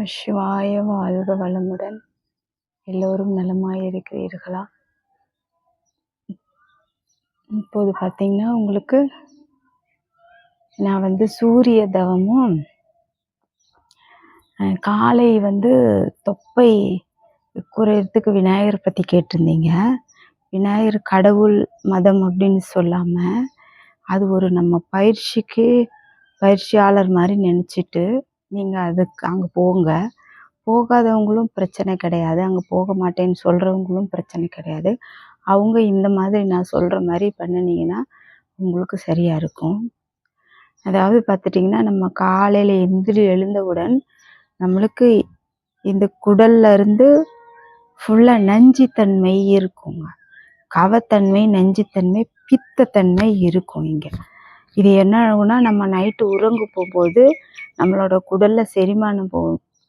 சிவாய வாழ்க வளமுடன். எல்லோரும் நலமாய் இருக்கிறீர்களா? இப்போது பார்த்தீங்கன்னா உங்களுக்கு நான் சூரிய தவமும் காலை தொப்பை குறையறதுக்கு விநாயகர் பற்றி கேட்டிருந்தீங்க. விநாயகர் கடவுள் மதம் அப்படின்னு சொல்லாமல் அது ஒரு நம்ம பயிற்சியாளர் மாதிரி நினச்சிட்டு நீங்கள் அதுக்கு அங்கே போங்க. போகாதவங்களும் பிரச்சனை கிடையாது, அங்கே போக மாட்டேன்னு சொல்கிறவங்களும் பிரச்சனை கிடையாது. அவங்க இந்த மாதிரி நான் சொல்கிற மாதிரி பண்ணினீங்கன்னா உங்களுக்கு சரியாக இருக்கும். அதாவது பார்த்துட்டிங்கன்னா, நம்ம காலையில் எழுந்தவுடன் நம்மளுக்கு இந்த குடல்ல இருந்து ஃபுல்லாக நஞ்சுத்தன்மை இருக்குங்க. கவத்தன்மை, நஞ்சுத்தன்மை, பித்தத்தன்மை இருக்கும் இங்கே. இது என்ன ஆகும்னா, நம்ம நைட்டு உறங்க போகும்போது நம்மளோட குடலில் செரிமானம்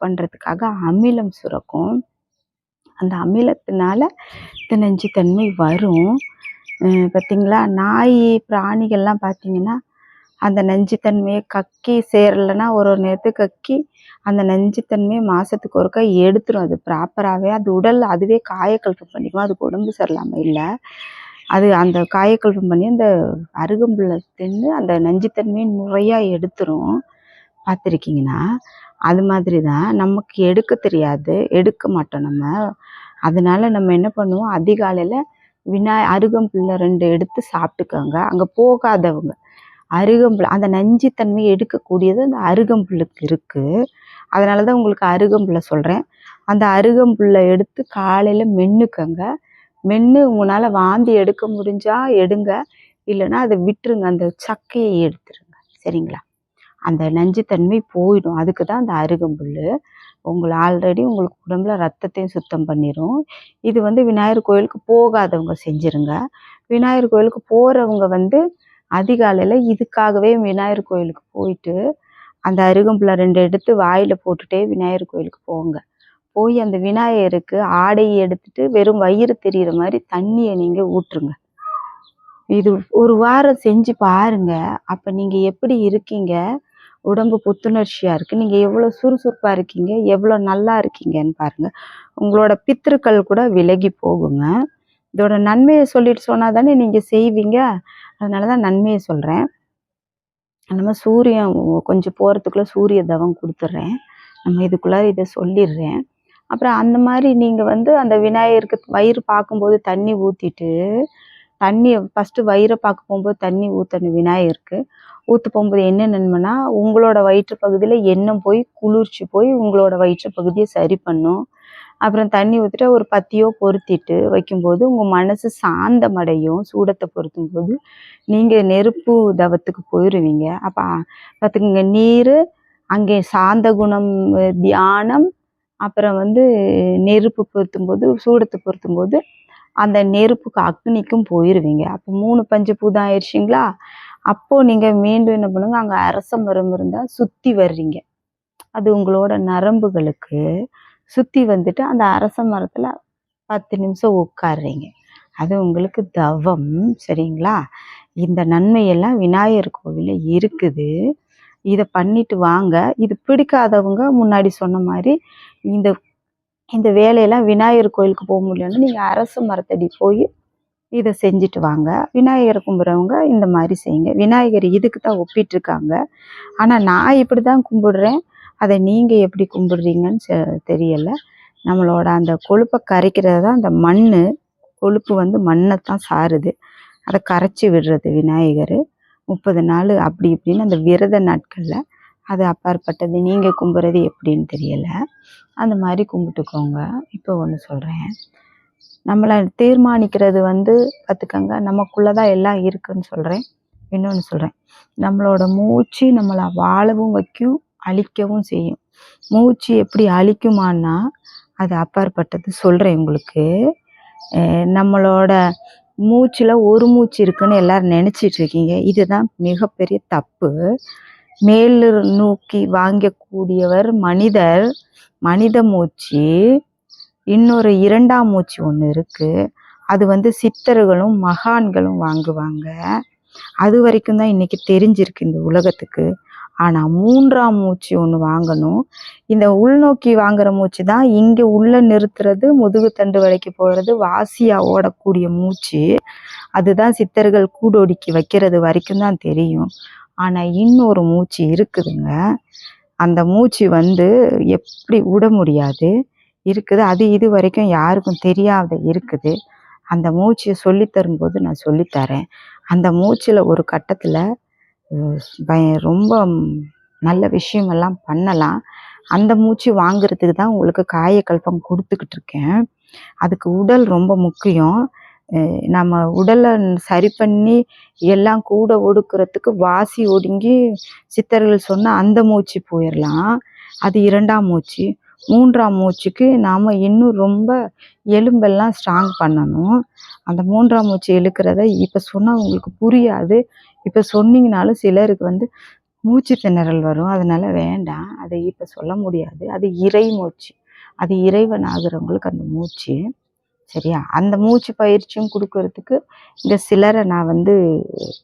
பண்ணுறதுக்காக அமிலம் சுரக்கும். அந்த அமிலத்தினால இந்த நஞ்சுத்தன்மை வரும். பார்த்திங்களா, நாய் பிராணிகள்லாம் பார்த்திங்கன்னா அந்த நஞ்சுத்தன்மையை கக்கி சேரலைன்னா ஒரு நேரத்துக்கு கக்கி அந்த நஞ்சுத்தன்மையை மாதத்துக்கு ஒருக்கா எடுத்துரும். அது ப்ராப்பராகவே அது உடல் அதுவே காயக்கல்பு பண்ணிக்கும். அதுக்கு உடம்பு சரியில்லாமல் இல்லை, அது அந்த காயக்கல்பு பண்ணி அந்த அருகம்புல்லை தின்னு அந்த நஞ்சுத்தன்மையை முறையாக எடுத்துரும். பார்த்துருக்கீங்கன்னா, அது மாதிரி தான் நமக்கு எடுக்க தெரியாது, எடுக்க மாட்டோம் நம்ம. அதனால நம்ம என்ன பண்ணுவோம், அதிகாலையில் அருகம்புல்லை 2 எடுத்து சாப்பிட்டுக்கோங்க. அங்கே போகாதவங்க அருகம்புல் அந்த நஞ்சுத்தன்மையை எடுக்கக்கூடியது அந்த அருகம்புல்லுக்கு இருக்குது. அதனால தான் உங்களுக்கு அருகம்புல்லை சொல்கிறேன். அந்த அருகம்புல்லை எடுத்து காலையில் மென்னுக்கங்க. மென்று உங்களால் வாந்தி எடுக்க முடிஞ்சால் எடுங்க, இல்லைன்னா அதை விட்டுருங்க, அந்த சக்கையை எடுத்துருங்க. சரிங்களா? அந்த நஞ்சுத்தன்மை போயிடும். அதுக்கு தான் அந்த அருகம்புல். ஆல்ரெடி உங்களுக்கு உடம்புல ரத்தத்தையும் சுத்தம் பண்ணிடும். இது விநாயகர் கோயிலுக்கு போகாதவங்க செஞ்சுருங்க. விநாயகர் கோயிலுக்கு போகிறவங்க அதிகாலையில் இதுக்காகவே விநாயகர் கோயிலுக்கு போயிட்டு அந்த அருகம்புல்லை 2 எடுத்து வாயில் போட்டுகிட்டே விநாயகர் கோயிலுக்கு போங்க. போய் அந்த விநாயகருக்கு ஆடையை எடுத்துட்டு வெறும் வயிறு தெரிகிற மாதிரி தண்ணியை நீங்கள் ஊற்றுங்க. இது ஒரு வாரம் செஞ்சு பாருங்க. அப்போ நீங்கள் எப்படி இருக்கீங்க, உடம்பு புத்துணர்ச்சியாக இருக்குது, நீங்கள் எவ்வளோ சுறுசுறுப்பாக இருக்கீங்க, எவ்வளோ நல்லா இருக்கீங்கன்னு பாருங்கள். உங்களோட பித்திருக்கள் கூட விலகி போகுங்க. இதோட நன்மையை சொல்லிட்டு சொன்னால் தானே நீங்கள் செய்வீங்க. அதனால தான் நன்மையை சொல்கிறேன். நம்ம சூரியன் கொஞ்சம் போகிறதுக்குள்ளே சூரிய தவம் கொடுத்துட்றேன். நம்ம இதுக்குள்ளார இதை சொல்லிடுறேன். அப்புறம் அந்த மாதிரி நீங்கள் அந்த விநாயகருக்கு வயிறு பார்க்கும்போது தண்ணி ஊற்றிட்டு, தண்ணியை ஃபஸ்ட்டு வயிறை பார்க்க போகும்போது தண்ணி ஊற்றணும். விநாயகருக்கு ஊற்ற போகும்போது என்ன நன்மைனா, உங்களோட வயிற்று பகுதியில் எண்ணெய் போய் குளிர்ச்சி போய் உங்களோட வயிற்று பகுதியை சரி பண்ணும். அப்புறம் தண்ணி ஊற்றிட்டு ஒரு பத்தியோ பொருத்திட்டு வைக்கும்போது உங்கள் மனசு சாந்தமடையும். சூடத்தை பொருத்தும் போது நீங்கள் நெருப்பு தவத்துக்கு போயிடுவீங்க. அப்போ பார்த்துக்குங்க, நீர் அங்கே சாந்த குணம், தியானம், அப்புறம் நெருப்பு பொருத்தும்போது, சூடத்தை பொருத்தும்போது அந்த நெருப்புக்கு அக்னிக்கும் போயிடுவீங்க. அப்போ 3 பஞ்சபூதம் ஆயிடுச்சிங்களா. அப்போது நீங்கள் மீண்டும் என்ன பண்ணுங்க, அங்கே அரச மரம் இருந்தால் சுற்றி வர்றீங்க. அது உங்களோட நரம்புகளுக்கு சுற்றி வந்துட்டு அந்த அரச மரத்தில் 10 நிமிஷம் உட்காடுறீங்க. அது உங்களுக்கு தவம். சரிங்களா? இந்த நன்மையெல்லாம் விநாயகர் கோவிலில் இருக்குது. இதை பண்ணிட்டு வாங்க. இது பிடிக்காதவங்க முன்னாடி சொன்ன மாதிரி இந்த வேலையெல்லாம் விநாயகர் கோயிலுக்கு போக முடியலன்னா நீங்கள் அரச மரத்தடி போய் இதை செஞ்சுட்டு வாங்க. விநாயகரை கும்பிட்றவங்க இந்த மாதிரி செய்யுங்க. விநாயகர் இதுக்கு தான் ஒப்பிட்டுருக்காங்க. ஆனால் நான் இப்படி தான் கும்பிடுறேன். அதை நீங்கள் எப்படி கும்பிடுறீங்கன்னு தெரியலை. நம்மளோட அந்த கொழுப்பை கரைக்கிறது தான் அந்த மண். கொழுப்பு மண்ணை தான் சாருது. அதை கரைச்சி விடுறது விநாயகர் 30 நாள் அப்படி இப்படின்னு அந்த விரத நாட்களில். அது அப்பாற்பட்டது. நீங்கள் கும்பிட்றது எப்படின்னு தெரியலை. அந்த மாதிரி கும்பிட்டுக்கோங்க. இப்போ ஒன்று சொல்கிறேன், நம்மளை தீர்மானிக்கிறது பார்த்துக்கங்க, நமக்குள்ளே தான் எல்லாம் இருக்குதுன்னு சொல்கிறேன். இன்னொன்று சொல்கிறேன், நம்மளோட மூச்சு நம்மளை வாழவும் வைக்கும், அழிக்கவும் செய்யும். மூச்சு எப்படி அழிக்குமான்னா அது அப்பாற்பட்டது சொல்கிறேன் உங்களுக்கு. நம்மளோட மூச்சில் ஒரு மூச்சு இருக்குன்னு எல்லோரும் நினச்சிட்ருக்கீங்க. இதுதான் மிகப்பெரிய தப்பு. மேல் நோக்கி வாங்கக்கூடியவர் மனிதர். மனித மூச்சு. இன்னொரு 2ஆம் மூச்சு ஒன்று இருக்குது. அது சித்தர்களும் மகான்களும் வாங்குவாங்க. அது வரைக்கும் தான் இன்றைக்கி தெரிஞ்சிருக்கு இந்த உலகத்துக்கு. ஆனால் 3ஆம் மூச்சு ஒன்று வாங்கணும். இந்த உள்நோக்கி வாங்குற மூச்சு தான் இங்கே உள்ள நிறுத்துறது, முதுகு தண்டு வரைக்கும் போகிறது, வாசியாக ஓடக்கூடிய மூச்சு. அதுதான் சித்தர்கள் கூடொடுக்கி வைக்கிறது வரைக்கும் தான் தெரியும். ஆனால் இன்னொரு மூச்சு இருக்குதுங்க. அந்த மூச்சு எப்படி விட முடியாது இருக்குது. அது இது வரைக்கும் யாருக்கும் தெரியாத இருக்குது. அந்த மூச்சை சொல்லித்தரும்போது நான் சொல்லித்தரேன். அந்த மூச்சில் ஒரு கட்டத்தில் ரொம்ப நல்ல விஷயமெல்லாம் பண்ணலாம். அந்த மூச்சு வாங்குறதுக்கு தான் உங்களுக்கு காயக்கல்பம் கொடுத்துக்கிட்டு இருக்கேன். அதுக்கு உடல் ரொம்ப முக்கியம். நம்ம உடலை சரி பண்ணி எல்லாம் கூட ஒடுக்கிறதுக்கு வாசி ஒடுங்கி சித்தர்கள் சொன்ன அந்த மூச்சு போயிடலாம். அது 2ஆம் மூச்சு. 3ஆம் மூச்சுக்கு நாம் இன்னும் ரொம்ப எலும்பெல்லாம் ஸ்ட்ராங் பண்ணணும். அந்த 3ஆம் மூச்சு இழுக்கிறத இப்போ சொன்னால் உங்களுக்கு புரியாது. இப்போ சொன்னீங்கனாலும் சிலருக்கு மூச்சு திணறல் வரும். அதனால வேண்டாம், அதை இப்போ சொல்ல முடியாது. அது இறை மூச்சு. அது இறைவன் ஆகுறவங்களுக்கு அந்த மூச்சு. சரியா? அந்த மூச்சு பயிற்சியும் கொடுக்கறதுக்கு இந்த சிலரை நான்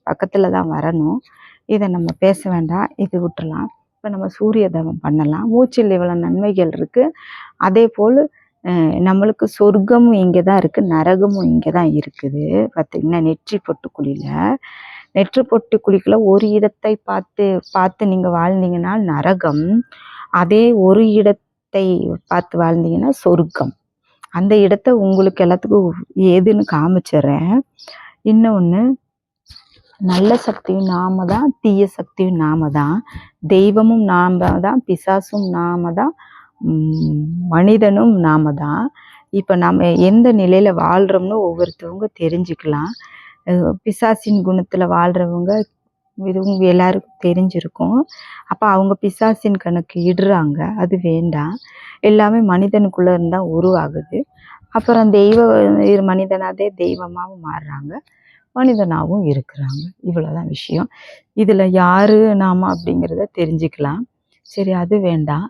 பக்கத்தில் தான் வரணும். இதை நம்ம பேச வேண்டாம், இது விட்டுறலாம். இப்போ நம்ம சூரிய தவம் பண்ணலாம். மூச்சில் இவ்வளோ நன்மைகள் இருக்குது. அதே போல் நம்மளுக்கு சொர்க்கமும் இங்கே தான் இருக்குது, நரகமும் இங்கே தான் இருக்குது. பார்த்திங்கன்னா நெற்றி பொட்டு குழிக்குள்ள ஒரு இடத்தை பார்த்து நீங்கள் வாழ்ந்தீங்கன்னா நரகம், அதே ஒரு இடத்தை பார்த்து வாழ்ந்தீங்கன்னா சொர்க்கம். அந்த இடத்த உங்களுக்கு எல்லாத்துக்கும் ஏதுன்னு காமிச்சிடுறேன். இன்னொன்று, நல்ல சக்தியும் நாம தான், தீய சக்தியும் நாம தான், தெய்வமும் நாம தான், பிசாசும் நாம தான், மனிதனும் நாம தான். இப்போ நம்ம எந்த நிலையில் வாழ்கிறோம்னு ஒவ்வொருத்தவங்க தெரிஞ்சுக்கலாம். பிசாசின் குணத்தில் வாழ்கிறவங்க இது எல்லாருக்கும் தெரிஞ்சிருக்கும். அப்போ அவங்க பிசாசின் கணக்கு இடுறாங்க, அது வேண்டாம். எல்லாமே மனிதனுக்குள்ளே இருந்தால் உருவாகுது. அப்புறம் மனிதனாதே தெய்வமாகவும் மாறுறாங்க, மனிதனாகவும் இருக்கிறாங்க. இவ்வளோதான் விஷயம். இதில் யார் நாம் அப்படிங்கிறத தெரிஞ்சுக்கலாம். சரி, அது வேண்டாம்.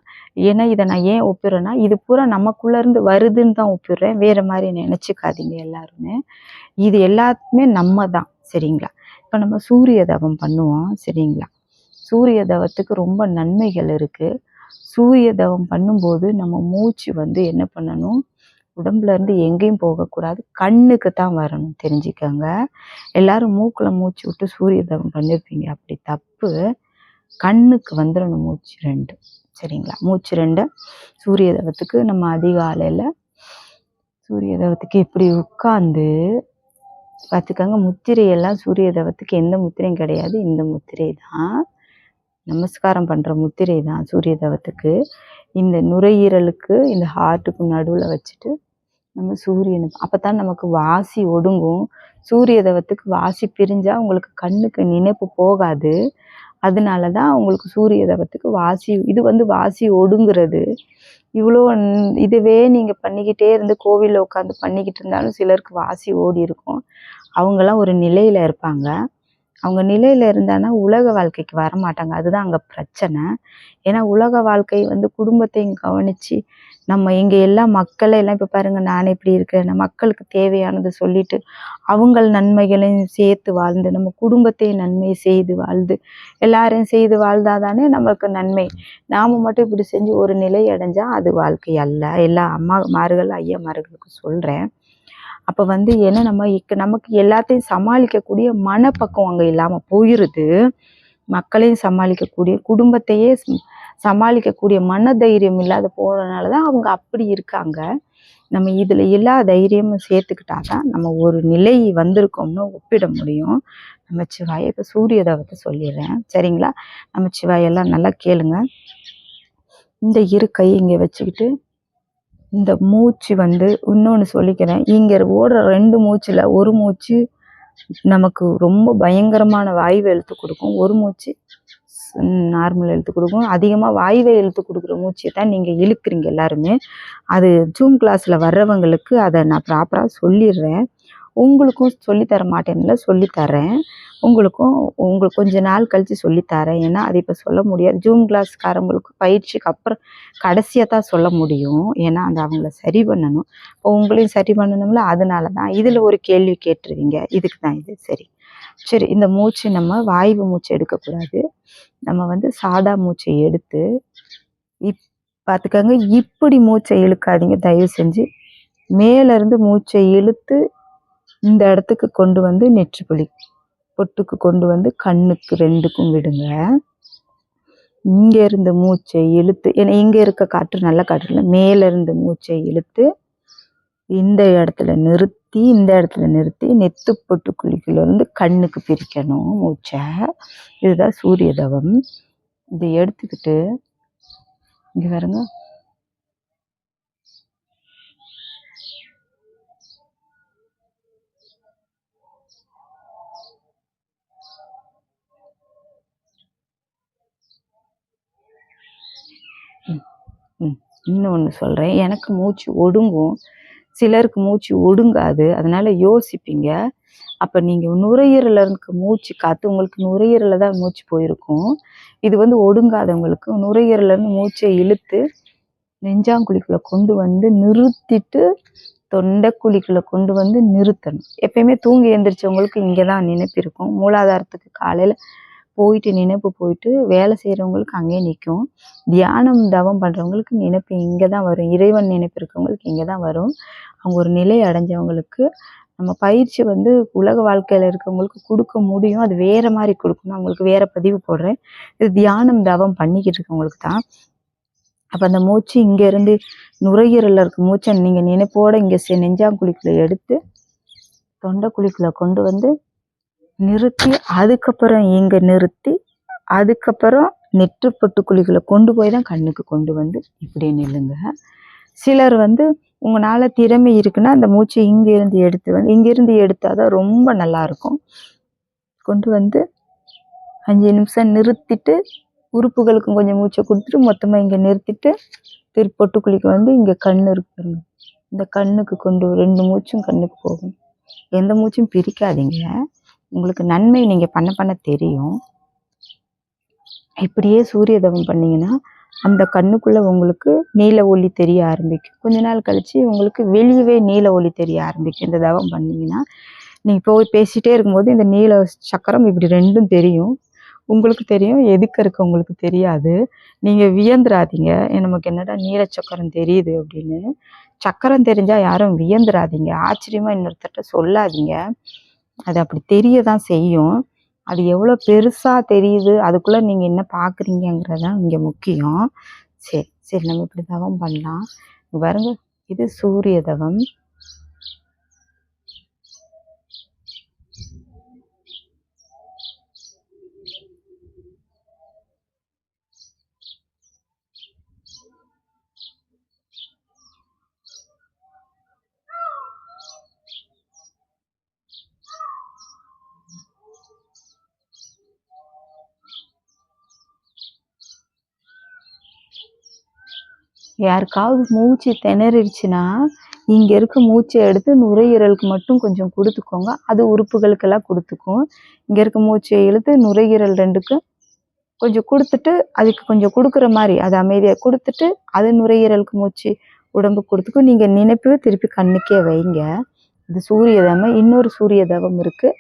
ஏன்னா இதை நான் ஏன் ஒப்பிடுறேன்னா, இது பூரா நமக்குள்ளேருந்து வருதுன்னு தான் ஒப்பிடுறேன். வேறு மாதிரி நினச்சிக்காதீங்க எல்லாருமே. இது எல்லாத்துக்குமே நம்ம தான். சரிங்களா? இப்போ நம்ம சூரிய தவம் பண்ணுவோம். சரிங்களா? சூரிய தவத்துக்கு ரொம்ப நன்மைகள் இருக்குது. சூரிய தவம் பண்ணும்போது நம்ம மூச்சு என்ன பண்ணணும், உடம்புலேருந்து எங்கேயும் போகக்கூடாது, கண்ணுக்கு தான் வரணும். தெரிஞ்சுக்கோங்க. எல்லாரும் மூக்கில் மூச்சு விட்டு சூரிய தவம் பண்ணியிருப்பீங்க, அப்படி தப்பு. கண்ணுக்கு வந்துடணும் மூச்சு 2. சரிங்களா? மூச்சு 2 சூரிய தவத்துக்கு நம்ம அதிகாலையில் சூரிய தவத்துக்கு இப்படி உட்காந்து பார்த்துக்கோங்க. முத்திரையெல்லாம் சூரிய தவத்துக்கு எந்த முத்திரையும் கிடையாது, இந்த முத்திரை தான். நமஸ்காரம் பண்ணுற முத்திரை தான் சூரிய தவத்துக்கு. இந்த நுரையீரலுக்கு, இந்த ஹார்ட்டுக்கு நடுவில் வச்சுட்டு நம்ம சூரியன், அப்போ தான் நமக்கு வாசி ஒடுங்கும். சூரிய தவத்துக்கு வாசி பிரிஞ்சால் உங்களுக்கு கண்ணுக்கு நினைப்பு போகாது. அதனால தான் உங்களுக்கு சூரிய தவத்துக்கு வாசி, இது வாசி ஒடுங்கிறது. இவ்வளோ இதுவே நீங்கள் பண்ணிக்கிட்டே இருந்து கோவிலில் உட்காந்து பண்ணிக்கிட்டு இருந்தாலும் சிலருக்கு வாசி ஓடி இருக்கும். அவங்களாம் ஒரு நிலையில் இருப்பாங்க. அவங்க நிலையில் இருந்தானா உலக வாழ்க்கைக்கு வரமாட்டாங்க. அதுதான் அங்கே பிரச்சனை. ஏன்னா உலக வாழ்க்கை குடும்பத்தையும் கவனித்து நம்ம இங்கே எல்லாம் மக்களை எல்லாம் இப்போ பாருங்கள், நான் இப்படி இருக்கிறேன், மக்களுக்கு தேவையானது சொல்லிட்டு அவங்கள் நன்மைகளையும் சேர்த்து வாழ்ந்து நம்ம குடும்பத்தையும் நன்மை செய்து வாழ்ந்து எல்லாரையும் செய்து வாழ்ந்தாதானே நம்மளுக்கு நன்மை. நாம் மட்டும் இப்படி செஞ்சு ஒரு நிலை அடைஞ்சால் அது வாழ்க்கை அல்ல. எல்லா அம்மாமார்கள் ஐயாமார்களுக்கும் சொல்கிறேன். அப்போ ஏன்னா நமக்கு எல்லாத்தையும் சமாளிக்கக்கூடிய மனப்பக்குவம் அங்கே இல்லாமல் போயிடுது. மக்களையும் சமாளிக்கக்கூடிய, குடும்பத்தையே சமாளிக்கக்கூடிய மன தைரியம் இல்லாத போகிறதுனால தான் அவங்க அப்படி இருக்காங்க. நம்ம இதில் எல்லா தைரியமும் சேர்த்துக்கிட்டா தான் நம்ம ஒரு நிலை வந்திருக்கோம்னு ஒப்பிட முடியும். நமச்சிவாய. இப்போ சூரிய தவத்தை சொல்லிடுறேன். சரிங்களா? நமச்சிவாயெல்லாம் நல்லா கேளுங்க. இந்த இரு கை இங்கே வச்சுக்கிட்டு இந்த மூச்சு இன்னொன்று சொல்லிக்கிறேன். இங்கே ஓடுற 2 மூச்சில் ஒரு மூச்சு நமக்கு ரொம்ப பயங்கரமான வாயுவை இழுத்து கொடுக்கும், ஒரு மூச்சு நார்மல் இழுத்து கொடுக்கும். அதிகமாக வாயுவை இழுத்து கொடுக்குற மூச்சை தான் நீங்கள் இழுக்கிறீங்க எல்லாருமே. அது ஜூம் கிளாஸில் வர்றவங்களுக்கு அதை நான் ப்ராப்பராக சொல்லிடுறேன். உங்களுக்கும் சொல்லித்தர மாட்டேன்ல, சொல்லித்தரேன். உங்களுக்கு கொஞ்ச நாள் கழித்து சொல்லித்தரேன். ஏன்னா அது இப்போ சொல்ல முடியாது. ஜூம் கிளாஸ்காரங்களுக்கு பயிற்சிக்கு அப்புறம் கடைசியாக தான் சொல்ல முடியும். ஏன்னா அந்த அவங்கள சரி பண்ணணும். இப்போ உங்களையும் சரி பண்ணணும்ல, அதனால தான். இதில் ஒரு கேள்வி கேட்டுருவீங்க, இதுக்கு தான் இது. சரி, இந்த மூச்சு நம்ம வாய்வு மூச்சு எடுக்கக்கூடாது. நம்ம சாதா மூச்சை எடுத்து பார்த்துக்கங்க. இப்படி மூச்சை இழுக்காதீங்க தயவு செஞ்சு. மேலேருந்து மூச்சை இழுத்து இந்த இடத்துக்கு கொண்டு நெற்றிப்புலி பொட்டுக்கு கொண்டு கண்ணுக்கு 2க்கும் விடுங்க. இங்கே இருந்து மூச்சை இழுத்து, ஏன்னா இங்கே இருக்க காற்று நல்ல காற்று இல்லை, மேலேருந்து மூச்சை இழுத்து இந்த இடத்துல நிறுத்தி நெத்து பொட்டுக்குழிக்குள்ளேருந்து கண்ணுக்கு பிரிக்கணும் மூச்சை. இதுதான் சூரிய தவம். இதை எடுத்துக்கிட்டு இங்கே பாருங்க. இன்னொன்று சொல்கிறேன். எனக்கு மூச்சு ஒடுங்கும், சிலருக்கு மூச்சு ஒடுங்காது. அதனால் யோசிப்பீங்க. அப்போ நீங்கள் நுரையீரலுக்கு மூச்சு காற்று உங்களுக்கு நுரையீரலில் தான் மூச்சு போயிருக்கும். இது ஒடுங்காதவங்களுக்கு நுரையீரலேருந்து மூச்சை இழுத்து நெஞ்சாங்குழிக்குள்ளே கொண்டு நிறுத்திட்டு தொண்டைக்குழிக்குள்ளே கொண்டு நிறுத்தணும். எப்பயுமே தூங்கி எழுந்திரிச்சவங்களுக்கு இங்கே தான் நினைப்பு இருக்கும். மூலாதாரத்துக்கு காலையில் நினைப்பு போயிட்டு வேலை செய்கிறவங்களுக்கு அங்கேயே நிற்கும். தியானம் தவம் பண்ணுறவங்களுக்கு நினைப்பு இங்கே தான் வரும். இறைவன் நினைப்பு இருக்கவங்களுக்கு இங்கே தான் வரும். அவங்க ஒரு நிலை அடைஞ்சவங்களுக்கு நம்ம பயிற்சி உலக வாழ்க்கையில் இருக்கவங்களுக்கு கொடுக்க முடியும். அது வேறு மாதிரி கொடுக்கணும். அவங்களுக்கு வேறு பதிவு போடுறேன். இது தியானம் தவம் பண்ணிக்கிட்டு இருக்கவங்களுக்கு தான். அப்போ அந்த மூச்சு இங்கேருந்து நுரையீரலில் இருக்க மூச்சை நீங்கள் நினைப்போடு இங்கே நெஞ்சாங்குழிக்குள்ளே எடுத்து தொண்டைக்குழிக்குள்ளே கொண்டு நிறுத்தி, அதுக்கப்புறம் இங்கே நிறுத்தி, அதுக்கப்புறம் நெற்று பொட்டுக்குழிக்குள்ளே கொண்டு போய் தான் கண்ணுக்கு கொண்டு இப்படி நில்லுங்க. சிலர் உங்களால் திறமை இருக்குன்னா அந்த மூச்சை இங்கேருந்து எடுத்தால் தான் ரொம்ப நல்லாயிருக்கும். கொண்டு 5 நிமிஷம் நிறுத்திட்டு உறுப்புகளுக்கும் கொஞ்சம் மூச்சை கொடுத்துட்டு மொத்தமாக இங்கே நிறுத்திட்டு பொட்டுக்குழிக்கு இங்கே கண்ணு இருக்குங்க. இந்த கண்ணுக்கு 2 மூச்சும் கண்ணுக்கு போகும். எந்த மூச்சும் பிரிக்காதீங்க. உங்களுக்கு நன்மை நீங்கள் பண்ண தெரியும். இப்படியே சூரிய தவம் பண்ணிங்கன்னா அந்த கண்ணுக்குள்ளே உங்களுக்கு நீல ஒளி தெரிய ஆரம்பிக்கும். கொஞ்ச நாள் கழித்து உங்களுக்கு வெளியவே நீல ஒளி தெரிய ஆரம்பிக்கும். இந்த தவம் பண்ணிங்கன்னா நீங்கள் போய் பேசிகிட்டே இருக்கும்போது இந்த நீல சக்கரம் இப்படி 2ம் தெரியும். உங்களுக்கு தெரியும், எதுக்கு இருக்க உங்களுக்கு தெரியாது. நீங்கள் வியந்துராதீங்க, நமக்கு என்னடா நீல சக்கரம் தெரியுது அப்படின்னு. சக்கரம் தெரிஞ்சால் யாரும் வியந்துராதீங்க. ஆச்சரியமாக இன்னொருத்தட்ட சொல்லாதீங்க. அது அப்படி தெரிய தான் செய்யும். அது எவ்வளோ பெருசாக தெரியுது, அதுக்குள்ளே நீங்கள் என்ன பார்க்குறீங்கிறது தான் இங்கே முக்கியம். சரி நம்ம இப்படி தவம் பண்ணலாம். பாருங்க, இது சூரிய தவம். யாருக்காவது மூச்சு திணறிடுச்சுன்னா இங்கே இருக்க மூச்சை எடுத்து நுரையீரலுக்கு மட்டும் கொஞ்சம் கொடுத்துக்கோங்க. அது உறுப்புகளுக்கெல்லாம் கொடுத்துக்கும். இங்கே இருக்க மூச்சை இழுத்து நுரையீரல் 2க்கும் கொஞ்சம் கொடுத்துட்டு, அதுக்கு கொஞ்சம் கொடுக்குற மாதிரி அதை அமைதியாக கொடுத்துட்டு, அது நுரையீரலுக்கு மூச்சு உடம்பு கொடுத்துக்கும். நீங்கள் நினைப்பு திருப்பி கண்ணுக்கே வைங்க. இது சூரிய தவம். இன்னொரு சூரிய தவம் இருக்குது.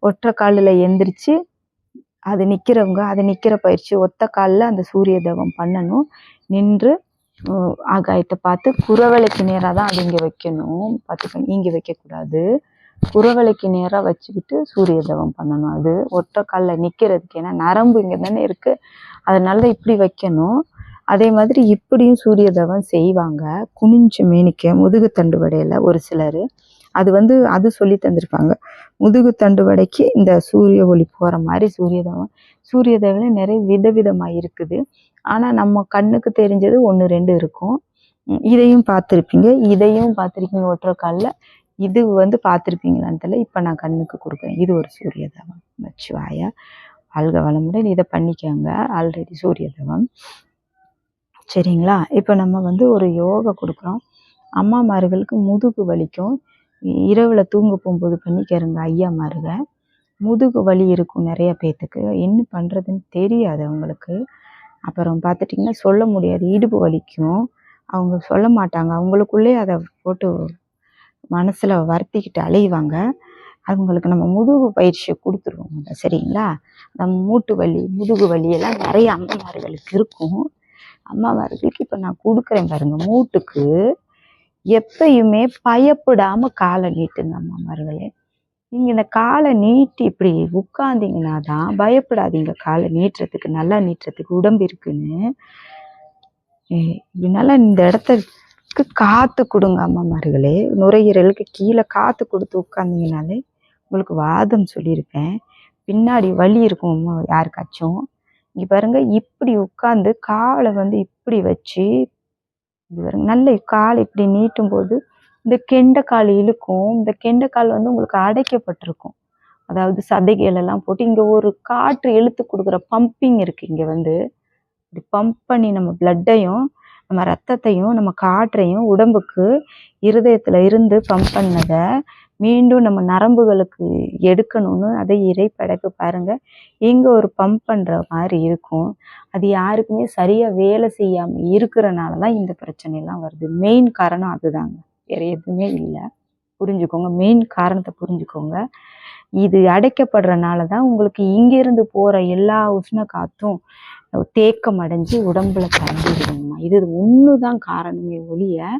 ஒற்றை காலில் எந்திரிச்சு அது நிற்கிறவங்க, அது நிற்கிற பயிற்சி. ஒத்த காலில் அந்த சூரிய தவம் பண்ணணும். நின்று ஆகாயத்தை பார்த்து குரவலைக்கு நேராக தான் அது இங்கே வைக்கணும். பார்த்துக்கோங்க, இங்கே வைக்கக்கூடாது. குரவலைக்கு நேராக வச்சுக்கிட்டு சூரிய தவம் பண்ணணும். அது ஒற்றை காலில் நிற்கிறதுக்கு, ஏன்னா நரம்பு இங்கே தானே இருக்குது, அதனால தான் இப்படி வைக்கணும். அதே மாதிரி இப்படியும் சூரிய தவம் செய்வாங்க. குனிஞ்சு மேனிக்க முதுகு தண்டு வடையில் ஒரு சிலர் அது சொல்லி தந்திருப்பாங்க. முதுகு தண்டு வடைக்கு இந்த சூரிய ஒளி போகிற மாதிரி சூரிய தவம் நிறைய விதவிதமாக இருக்குது. ஆனால் நம்ம கண்ணுக்கு தெரிஞ்சது 1, 2 இருக்கும். இதையும் பார்த்துருப்பீங்க ஒற்றை காலில். இது பார்த்துருப்பீங்களான்னு தெரியல. இப்போ நான் கண்ணுக்கு கொடுக்குறேன். இது ஒரு சூரிய தவம். நமச்சிவாய, வாழ்க வளமுடன். இதை பண்ணிக்கோங்க. ஆல்ரெடி சூரிய தவம். சரிங்களா? இப்போ நம்ம ஒரு யோகா கொடுக்குறோம். அம்மாமார்களுக்கு முதுகு வலிக்கும். இரவில் தூங்க போகும்போது பண்ணிக்கிறங்க ஐயாமாருங்க. முதுகு வலி இருக்கும் நிறைய பேர்த்துக்கு, என்ன பண்ணுறதுன்னு தெரியாது அவங்களுக்கு. அப்புறம் பார்த்துட்டிங்கன்னா சொல்ல முடியாது, இடுப்பு வலிக்கும். அவங்க சொல்ல மாட்டாங்க, அவங்களுக்குள்ளே அதை போட்டு மனசில் வருத்திக்கிட்டு அலைவாங்க. அவங்களுக்கு நம்ம முதுகு பயிற்சியை கொடுத்துருவோம் சரிங்களா. நம்ம மூட்டு வலி முதுகு வலியெல்லாம் நிறைய அம்மாமார்களுக்கு இருக்கும். அம்மாமார்களுக்கு இப்போ நான் கொடுக்குறேன் பாருங்க. மூட்டுக்கு எப்பயுமே பயப்படாமல் காலை நீட்டுங்க அம்மாமார்களே. நீங்கள் இந்த காலை நீட்டி இப்படி உட்கார்ந்தீங்கன்னா தான் பயப்படாதீங்க. காலை நீட்டுறதுக்கு, நல்லா நீட்டுறதுக்கு உடம்பு இருக்குன்னு. இப்படி நல்லா இந்த இடத்துக்கு காற்று கொடுங்க அம்மாமார்களே. நுரையீரலுக்கு கீழே காற்று கொடுத்து உட்கார்ந்தீங்கனாலே உங்களுக்கு வாதம் சொல்லியிருப்பேன். பின்னாடி வலி இருக்கும் யாருக்காச்சும். இங்கே பாருங்க, இப்படி உட்காந்து காலை வந்து இப்படி வச்சு இது பாருங்க, நல்ல கால் இப்படி நீட்டும் போது இந்த கெண்டைக்கால் இழுக்கும். இந்த கெண்டைக்கால் வந்து உங்களுக்கு அடைக்கப்பட்டிருக்கும். அதாவது சதைகளெல்லாம் போட்டு இங்கே ஒரு காற்று இழுத்து கொடுக்குற பம்பிங் இருக்குது. இங்கே வந்து இப்படி பம்ப் பண்ணி நம்ம பிளட்டையும் நம்ம ரத்தத்தையும் நம்ம காற்றையும் உடம்புக்கு இருதயத்தில் இருந்து பம்ப் பண்ணதை மீண்டும் நம்ம நரம்புகளுக்கு எடுக்கணும்னு அதை இறைப்படைப்பு பாருங்கள். இங்கே ஒரு பம்ப் பண்ணுற மாதிரி இருக்கும். அது யாருக்குமே சரியாக வேலை செய்யாமல் இருக்கிறனால தான் இந்த பிரச்சனைலாம் வருது. மெயின் காரணம் அதுதாங்க, வேறு எதுவுமே இல்லை. புரிஞ்சுக்கோங்க, மெயின் காரணத்தை புரிஞ்சுக்கோங்க. இது அடைக்கப்படுறனால தான் உங்களுக்கு இங்கேருந்து போகிற எல்லா உஷ்ண காற்றும் தேக்கம் அடைஞ்சு உடம்புல தங்கிடுங்கம்மா. இது ஒன்று தான் காரணமே ஒழிய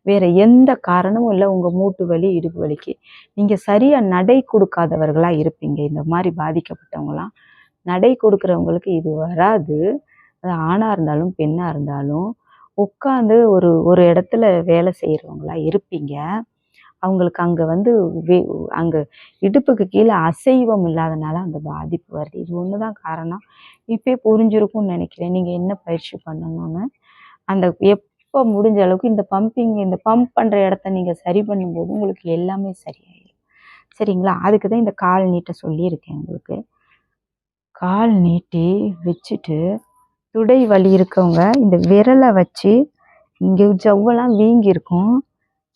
வேற எந்த காரணமும் இல்லை. உங்கள் மூட்டு வலி இடுப்பு வலிக்கு நீங்கள் சரியாக நடை கொடுக்காதவர்களாக இருப்பீங்க. இந்த மாதிரி பாதிக்கப்பட்டவங்களாம் நடை கொடுக்குறவங்களுக்கு இது வராது. அது ஆணாக இருந்தாலும் பெண்ணாக இருந்தாலும் உட்காந்து ஒரு இடத்துல வேலை செய்கிறவங்களா இருப்பீங்க. அவங்களுக்கு அங்கே வந்து அங்கே இடுப்புக்கு கீழே அசைவம் இல்லாதனால அந்த பாதிப்பு வருது. இது ஒன்று தான் காரணம். இப்போ புரிஞ்சிருக்கும்னு நினைக்கிறேன் நீங்கள் என்ன பயிற்சி பண்ணணும்னு. அந்த எப்போ முடிஞ்ச அளவுக்கு இந்த பம்ப் பண்ணுற இடத்த நீங்கள் சரி பண்ணும்போது உங்களுக்கு எல்லாமே சரியாயிடும் சரிங்களா. அதுக்கு தான் இந்த கால் நீட்ட சொல்லியிருக்கேன் உங்களுக்கு. கால் நீட்டி வச்சுட்டு துடை வலி இருக்கவங்க இந்த விரலை வச்சு இங்கே ஜவ்வெல்லாம் வீங்கி இருக்கும்,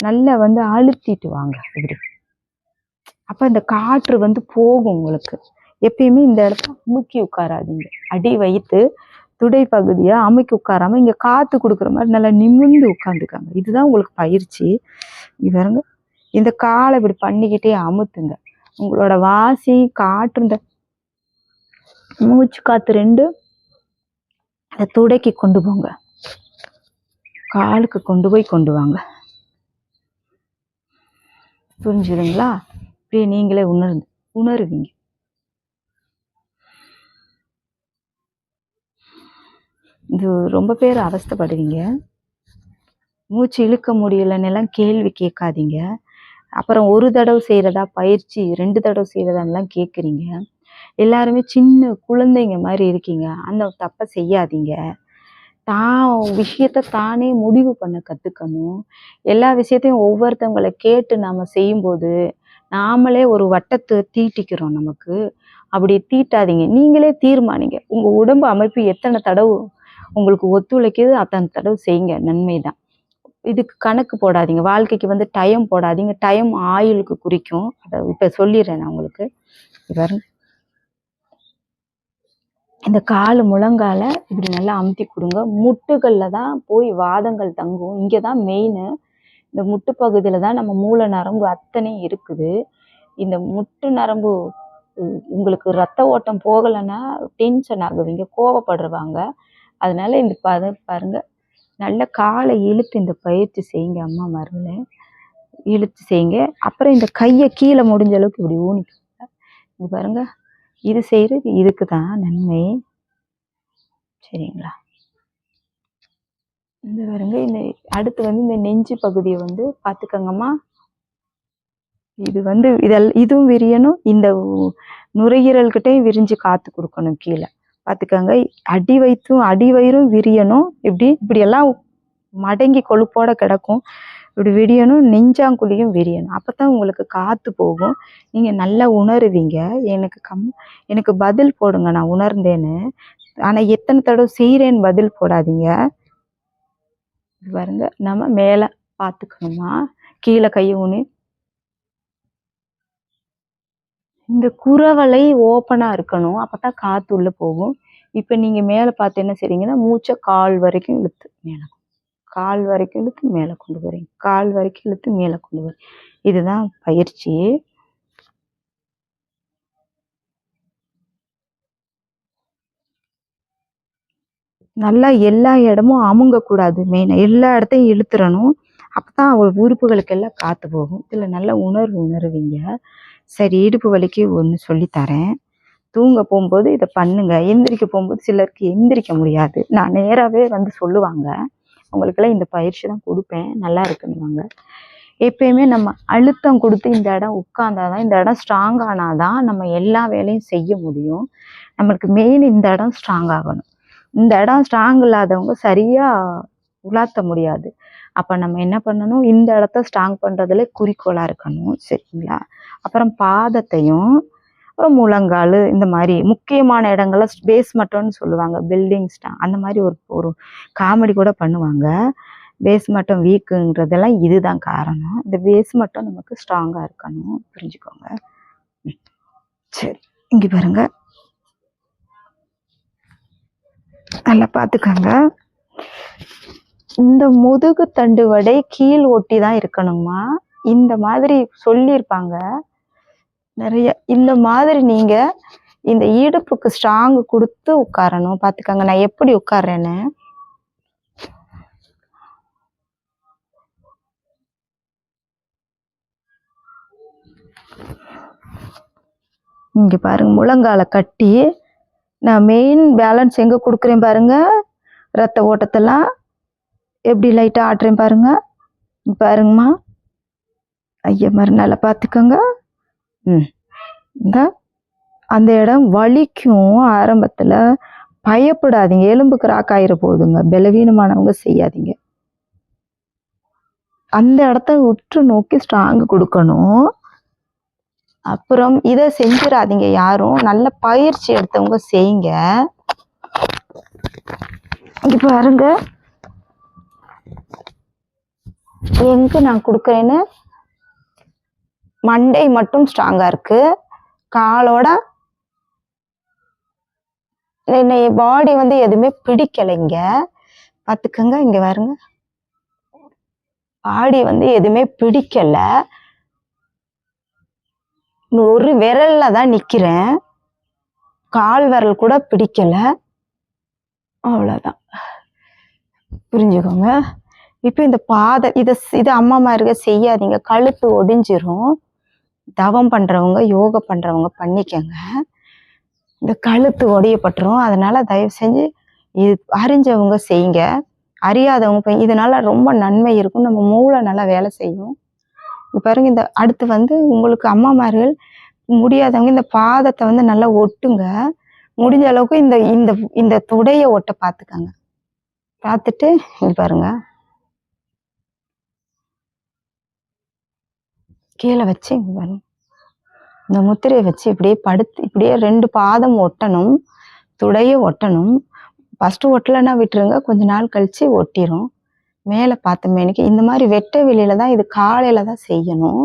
நல்லா வந்து அழுத்திட்டு வாங்க இப்படி. அப்போ இந்த காற்று வந்து போகும் உங்களுக்கு. எப்பயுமே இந்த இடத்த அமுக்கி உட்காராதீங்க. அடி வைத்து துடை பகுதியை அமுக்கி உட்காராம இங்கே காற்று கொடுக்குற மாதிரி நல்லா நிமிர்ந்து உட்காந்துக்காங்க. இதுதான் உங்களுக்கு பயிற்சி. பாருங்க, இந்த காலை இப்படி பண்ணிக்கிட்டே அமுத்துங்க. உங்களோட வாசி காற்று இந்த மூச்சு காற்று ரெண்டு அந்த துடைக்கு கொண்டு போங்க, காலுக்கு கொண்டு வாங்க. புரிஞ்சுதுங்களா? இப்படியே நீங்களே உணருவீங்க. இது ரொம்ப பேர் அவஸ்தைப்படுவீங்க. மூச்சு இழுக்க முடியலன்னெல்லாம் கேள்வி கேட்காதீங்க. அப்புறம் ஒரு தடவை செய்கிறதா பயிற்சி 2 தடவை செய்கிறதான்லாம் கேட்குறீங்க. எல்லாருமே சின்ன குழந்தைங்க மாதிரி இருக்கீங்க. அந்த தப்பை செய்யாதீங்க. விஷயத்த தானே முடிவு பண்ண கற்றுக்கணும். எல்லா விஷயத்தையும் ஒவ்வொருத்தவங்களை கேட்டு நாம் செய்யும்போது நாமளே ஒரு வட்டத்தை தீட்டிக்கிறோம். நமக்கு அப்படி தீட்டாதீங்க. நீங்களே தீர்மானிங்க. உங்கள் உடம்பு அமைப்பு எத்தனை தடவை உங்களுக்கு ஒத்துழைக்குது அத்தனை தடவை செய்யுங்க, நன்மை தான். இதுக்கு கணக்கு போடாதீங்க. வாழ்க்கைக்கு வந்து டைம் போடாதீங்க. டைம் ஆயுளுக்கு குறிக்கும். அதை இப்போ சொல்லிடுறேன் நான் உங்களுக்கு. பாருங்க, இந்த கால் முழங்கால இப்படி நல்லா அமுத்தி கொடுங்க. முட்டுகளில் தான் போய் வாதங்கள் தங்கும். இங்கே தான் மெயின். இந்த முட்டு பகுதியில் தான் நம்ம மூல நரம்பு அத்தனை இருக்குது. இந்த முட்டு நரம்பு உங்களுக்கு ரத்த ஓட்டம் போகலைன்னா டென்ஷன் ஆகுவீங்க, கோவப்படுறவாங்க. அதனால இந்த பாருங்க, நல்ல காலை இழுத்து இந்த பயிற்சி செய்யுங்க அம்மாமார்களே. இழுத்து செய்யுங்க. அப்புறம் இந்த கையை கீழே முடிஞ்ச அளவுக்கு இப்படி ஊனிக்கோங்க. இது பாருங்க, இது செய்கிறது இதுக்கு தான் நன்மை சரிங்களா. இந்த பாருங்க, இந்த அடுத்து வந்து இந்த நெஞ்சு பகுதியை வந்து பார்த்துக்கங்கம்மா. இது வந்து இதுவும் விரியணும். இந்த நுரையீரல்கிட்டையும் விரிஞ்சு காற்று கொடுக்கணும் கீழே. பார்த்துக்கங்க, அடி வயிறும் விரியணும். இப்படியெல்லாம் மடங்கி கொழுப்போட கிடக்கும். இப்படி விரியணும். நெஞ்சாங்குழியும் விரியணும். அப்போ தான் உங்களுக்கு காற்று போகும். நீங்கள் நல்லா உணருவீங்க. எனக்கு பதில் போடுங்க, நான் உணர்ந்தேன்னு. ஆனால் எத்தனை தடவை செய்கிறேன்னு பதில் போடாதீங்க. பாருங்க, நம்ம மேலே பார்த்துக்கணுமா, கீழே கையை ஊனி இந்த குரவலை ஓப்பனா இருக்கணும். அப்பதான் காத்து உள்ள போகும். இப்ப நீங்க மேல பார்த்து என்ன செய்றீங்கன்னா, மூச்ச கால் வரைக்கும் இழுத்து மேல கால் வரைக்கும் இழுத்து மேல கொண்டு வரீங்க. கால் வரைக்கும் இழுத்து மேல கொண்டு வரீங்க. இதுதான் பயிற்சி. நல்லா எல்லா இடமும் அமுங்கக்கூடாது மெயினா. எல்லா இடத்தையும் இழுத்துறணும். அப்பதான் உறுப்புகளுக்கெல்லாம் காத்து போகும். இதுல நல்ல உணர்வீங்க. சரி, இடுப்பு வலிக்கு ஒண்ணு சொல்லி தரேன். தூங்க போகும்போது இதை பண்ணுங்க. எந்திரிக்க போகும்போது சிலருக்கு எந்திரிக்க முடியாது. நான் நேராவே வந்து சொல்லுவாங்க. அவங்களுக்கெல்லாம் இந்த பயிற்சி தான் கொடுப்பேன். நல்லா இருக்குன்னுவாங்க. எப்பயுமே நம்ம அழுத்தம் கொடுத்து இந்த இடம் உட்கார்ந்தாதான், இந்த இடம் ஸ்ட்ராங் ஆனாதான் நம்ம எல்லா வேலையும் செய்ய முடியும். நம்மளுக்கு மெயின் இந்த இடம் ஸ்ட்ராங் ஆகணும். இந்த இடம் ஸ்ட்ராங் இல்லாதவங்க சரியா உலாத்த முடியாது. அப்ப நம்ம என்ன பண்ணணும், இந்த இடத்த ஸ்ட்ராங் பண்றதுல குறிக்கோளா இருக்கணும். சரிங்களா? அப்புறம் பாதத்தையும், அப்புறம் முழங்கால், இந்த மாதிரி முக்கியமான இடங்கள்ல பேஸ் மட்டம்னு சொல்லுவாங்க. பில்டிங் ஸ்ட்ராங் அந்த மாதிரி ஒரு காமெடி கூட பண்ணுவாங்க. பேஸ் மட்டும் வீக்குங்கிறதெல்லாம் இதுதான் காரணம். இந்த பேஸ் மட்டும் நமக்கு ஸ்ட்ராங்கா இருக்கணும். புரிஞ்சுக்கோங்க. சரி, இங்க பாருங்க, நல்லா பார்த்துக்கோங்க. இந்த முதுகு தண்டு வடை கீழ் ஒட்டி தான் இருக்கணுமா? இந்த மாதிரி சொல்லியிருப்பாங்க நிறைய. இந்த மாதிரி நீங்க இந்த இடுப்புக்கு ஸ்ட்ராங் கொடுத்து உட்காரணும். பார்த்துக்கோங்க நான் எப்படி உட்கார்றேன்னு. இங்க பாருங்க, முழங்கால கட்டி நான் மெயின் பேலன்ஸ் எங்க கொடுக்குறேன் பாருங்க. ரத்த ஓட்டத்தெல்லாம் எப்படி லைட்டா ஆட்டுறேன் பாருங்க. பாருங்கம்மா, ஐயா மாதிரி நல்லா பார்த்துக்கோங்க. இந்த அந்த இடம் வலிக்கும் ஆரம்பத்துல. பயப்படாதீங்க. எலும்பு கிராக் ஆயிர போகுதுங்க. பலவீனமானவங்க செய்யாதீங்க. அந்த இடத்த உற்று நோக்கி ஸ்ட்ராங் கொடுக்கணும். அப்புறம் இதை செஞ்சிடாதீங்க யாரும். நல்ல பயிற்சி எடுத்தவங்க செய்யுங்க. இங்க பாருங்க எங்க நான் கொடுக்குறேன்னு. மண்டை மட்டும் ஸ்ட்ராங்கா இருக்கு. காலோட பாடி வந்து எதுவுமே பிடிக்கலைங்க. பார்த்துக்கோங்க. இங்க பாருங்க, பாடி வந்து எதுவுமே பிடிக்கல. ஒரு விரல்ல தான் நிக்கிறேன். கால் விரல் கூட பிடிக்கல. அவ்வளவுதான். புரிஞ்சுக்கோங்க. இப்ப இந்த பாதை இதை அம்மா மாதிரி செய்யாதீங்க. கழுத்து ஒடிஞ்சிரும். தவம் பண்றவங்க, யோகா பண்றவங்க பண்ணிக்கங்க. இந்த கழுத்து ஒடியப்பட்டுரும். அதனால தயவு செஞ்சு இது அறிஞ்சவங்க செய்யுங்க. அறியாதவங்க இதனால ரொம்ப நன்மை இருக்கும். நம்ம மூளை நல்லா வேலை செய்யும். பாருங்க, இந்த அடுத்து வந்து உங்களுக்கு அம்மாமார்கள் முடியாதவங்க இந்த பாதத்தை வந்து நல்லா ஒட்டுங்க. முடிஞ்ச அளவுக்கு இந்த இந்த இந்த தொடைய ஒட்ட பார்த்துக்கங்க. பார்த்துட்டு இங்க பாருங்க, கீழே வச்சு இங்க பாருங்க, இந்த முத்திரையை வச்சு இப்படியே படுத்து இப்படியே 2 பாதம் ஒட்டணும். துடைய ஒட்டணும். ஃபர்ஸ்ட் ஒட்டலைன்னா விட்டுருங்க, கொஞ்ச நாள் கழிச்சு ஒட்டிரும். மேலே பார்த்த மேனிக்கு இந்த மாதிரி வெட்ட வெளியில தான். இது காலையில தான் செய்யணும்.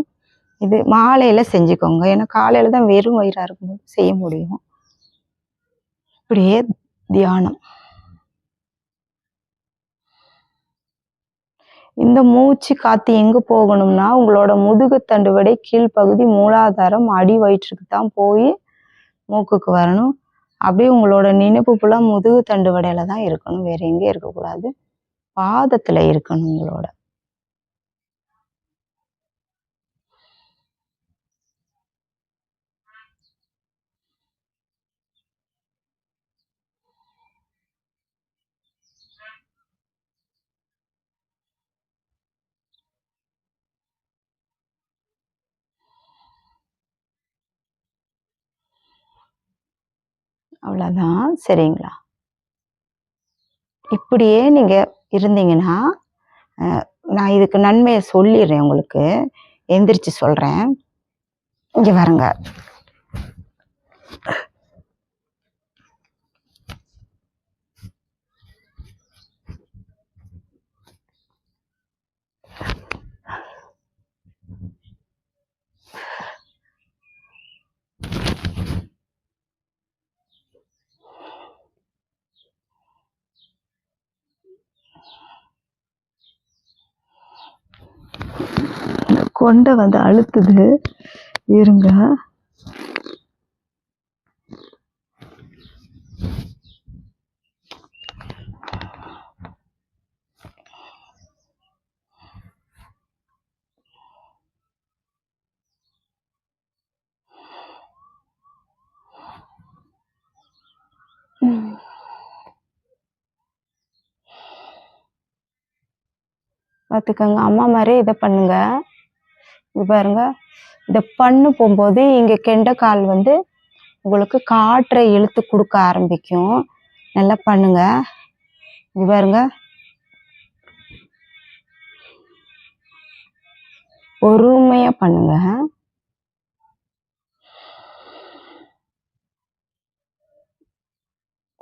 இது மாலையில செஞ்சுக்கோங்க. ஏன்னா காலையில தான் வெறும் வயிறா இருக்கும்போது செய்ய முடியும். இப்படியே தியானம். இந்த மூச்சு காத்து எங்க போகணும்னா, உங்களோட முதுகு தண்டு வடை கீழ்ப்பகுதி மூலாதாரம் அடி வயிற்றுக்கு தான் போய் மூக்குக்கு வரணும். அப்படியே உங்களோட நினைப்பு ஃபுல்லா முதுகு தண்டு வடையில தான் இருக்கணும். வேற எங்கேயும் இருக்கக்கூடாது. பாதத்துல இருக்கணும் உங்களோட. அவ்வளோதான். சரிங்களா? இப்படியே நீங்க இருந்தீங்கன்னா, நான் இதுக்கு நன்மையை சொல்லிடுறேன் உங்களுக்கு. எந்திரிச்சு சொல்றேன். இங்க பாருங்க, கொண்டை வந்து அழுத்துது. இருங்க. பார்த்துக்கோங்க. அம்மா மாதிரி இதை பண்ணுங்க. இது பாருங்க. இதை பண்ணு போகும்போது இங்கே கெண்டைக்கால் வந்து உங்களுக்கு காற்றை இழுத்து கொடுக்க ஆரம்பிக்கும். நல்லா பண்ணுங்க. இது பாருங்க. பொறுமையா பண்ணுங்க.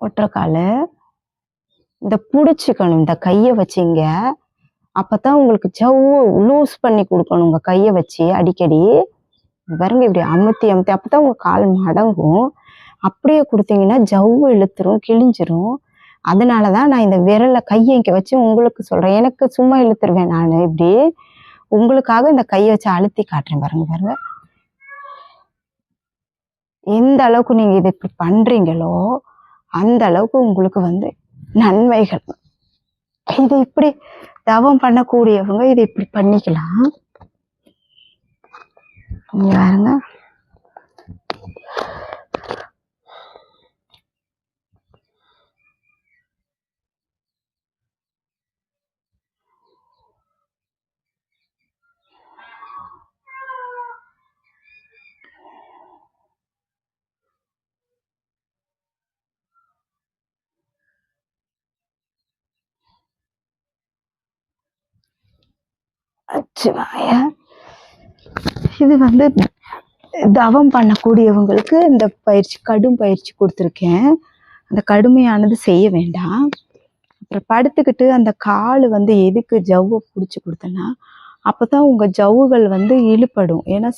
ஒற்றைக்கால் இந்த பிடிச்சிக்கணும். இந்த கையை வச்சிங்க. அப்பதான் உங்களுக்கு ஜவ்வு லூஸ் பண்ணி கொடுக்கணும். உங்க கையை வச்சு அடிக்கடி பாருங்க. இப்படி அமுத்தி அமுத்தி அப்பதான் உங்க கால் மடங்கும். அப்படியே கொடுத்தீங்கன்னா ஜவ்வு இழுத்துரும், கிழிஞ்சிரும். அதனாலதான் நான் இந்த விரலை கையை இங்க வச்சு உங்களுக்கு சொல்றேன். எனக்கு சும்மா இழுத்துருவேன் நான். இப்படி உங்களுக்காக இந்த கையை வச்சு அழுத்தி காட்டுறேன். பாருங்க பாருங்க. எந்த அளவுக்கு நீங்க இது இப்படி பண்றீங்களோ அந்த அளவுக்கு உங்களுக்கு வந்து நன்மைகள். இது இப்படி தவம் பண்ணக்கூடியவங்க இதை இப்படி பண்ணிக்கலாம். பாருங்க. இது வந்து தவம் பண்ணக்கூடியவங்களுக்கு இந்த பயிற்சி, கடும் பயிற்சி கொடுத்துருக்கேன். அந்த கடுமையானது செய்ய வேண்டாம். அப்புறம் படுத்துக்கிட்டு அந்த கால் வந்து எதுக்கு ஜவ்வை பிடிச்சி கொடுத்தேன்னா அப்போதான் உங்கள் ஜவ்வுகள் வந்து இழுப்படும். ஏன்னா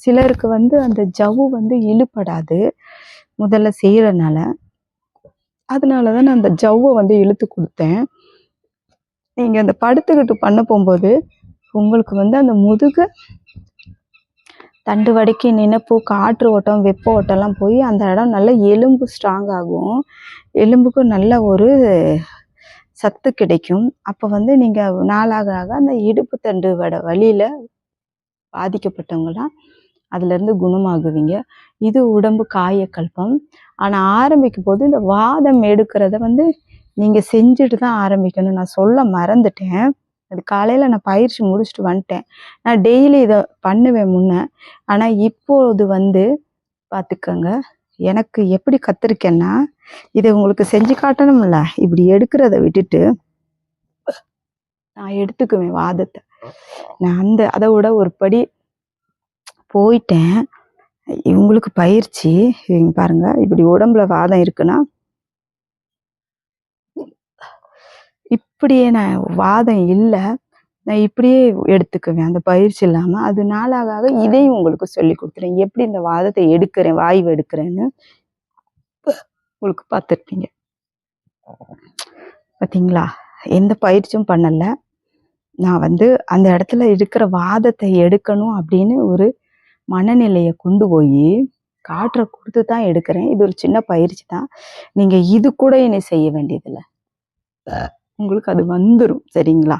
சிலருக்கு வந்து அந்த ஜவ்வு வந்து இழுப்படாது முதல்ல செய்கிறனால. அதனால தான் நான் அந்த ஜவ்வை வந்து இழுத்து கொடுத்தேன். நீங்கள் அந்த படுத்துக்கிட்டு பண்ண போகும்போது உங்களுக்கு வந்து அந்த முதுகு தண்டு வடைக்கு நினைப்பு, காற்று ஓட்டம், வெப்ப ஓட்டம்லாம் போய் அந்த இடம் நல்ல எலும்பு ஸ்ட்ராங் ஆகும். எலும்புக்கு நல்ல ஒரு சத்து கிடைக்கும். அப்போ வந்து நீங்கள் நாளாக ஆக அந்த இடுப்பு தண்டு வலியில் பாதிக்கப்பட்டவங்களாம் அதுலேருந்து குணமாகுவீங்க. இது உடம்பு காயக்கல்பம். ஆனால் ஆரம்பிக்கும் போது இந்த வாதம் எடுக்கிறத வந்து நீங்கள் செஞ்சுட்டு தான் ஆரம்பிக்கணும். நான் சொல்ல மறந்துட்டேன். அது காலையில் நான் பயிற்சி முடிச்சுட்டு வந்துட்டேன். நான் டெய்லி இதை பண்ணுவேன் முன்ன. ஆனால் இப்போது வந்து பார்த்துக்கோங்க, எனக்கு எப்படி கற்றுருக்கேன்னா இதை உங்களுக்கு செஞ்சு காட்டணும்ல. இப்படி எடுக்கிறத விட்டுட்டு நான் எடுத்துக்குவேன் வாதத்தை. நான் அதை விட ஒரு படி போயிட்டேன். இவங்களுக்கு பயிற்சி பாருங்க. இப்படி உடம்புல வாதம் இருக்குன்னா இப்படியே நான் வாதம் இல்லை, நான் இப்படியே எடுத்துக்குவேன் அந்த பயிற்சி இல்லாமல். அது நாளாக இதையும் உங்களுக்கு சொல்லி கொடுத்துறேன். எப்படி இந்த வாதத்தை எடுக்கிறேன், வாய்வு எடுக்கிறேன்னு உங்களுக்கு பார்த்துருப்பீங்க. பார்த்தீங்களா? எந்த பயிற்சியும் பண்ணலை. நான் வந்து அந்த இடத்துல இருக்கிற வாதத்தை எடுக்கணும் அப்படின்னு ஒரு மனநிலையை கொண்டு போய் காற்றை கொடுத்து தான் எடுக்கிறேன். இது ஒரு சின்ன பயிற்சி தான். நீங்கள் இது கூட என்னை செய்ய வேண்டியதில்லை. உங்களுக்கு அது வந்துடும். சரிங்களா?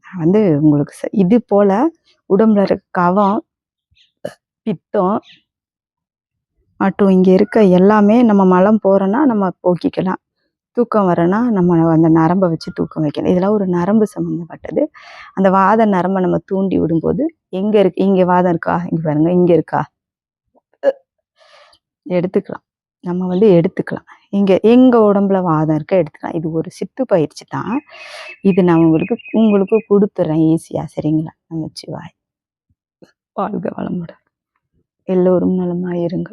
நான் வந்து உங்களுக்கு இது போல் உடம்புல இருக்க கவம், பித்தம் மற்றும் இங்கே இருக்க எல்லாமே நம்ம மலம் போகிறோன்னா நம்ம போக்கிக்கலாம். தூக்கம் வரனா நம்ம அந்த நரம்பை வச்சு தூக்கம் வைக்கணும். இதெல்லாம் ஒரு நரம்பு சம்மந்தப்பட்டது. அந்த வாத நரம்பை நம்ம தூண்டி விடும்போது எங்கே இருக்கு, இங்கே வாதம் இருக்கா, இங்கே பாருங்க, இங்கே இருக்கா, எடுத்துக்கலாம். நம்ம வந்து எடுத்துக்கலாம். இங்கே எங்கள் உடம்புல வாதம் இருக்க எடுத்துக்கலாம். இது ஒரு சித்து பயிற்சி தான். இது நான் உங்களுக்கு கொடுத்துட்றேன் ஈஸியாக. சரிங்களா? நமச்சிவாய். வாழ்க வளமுடன். எல்லோரும் நலமாக இருங்க.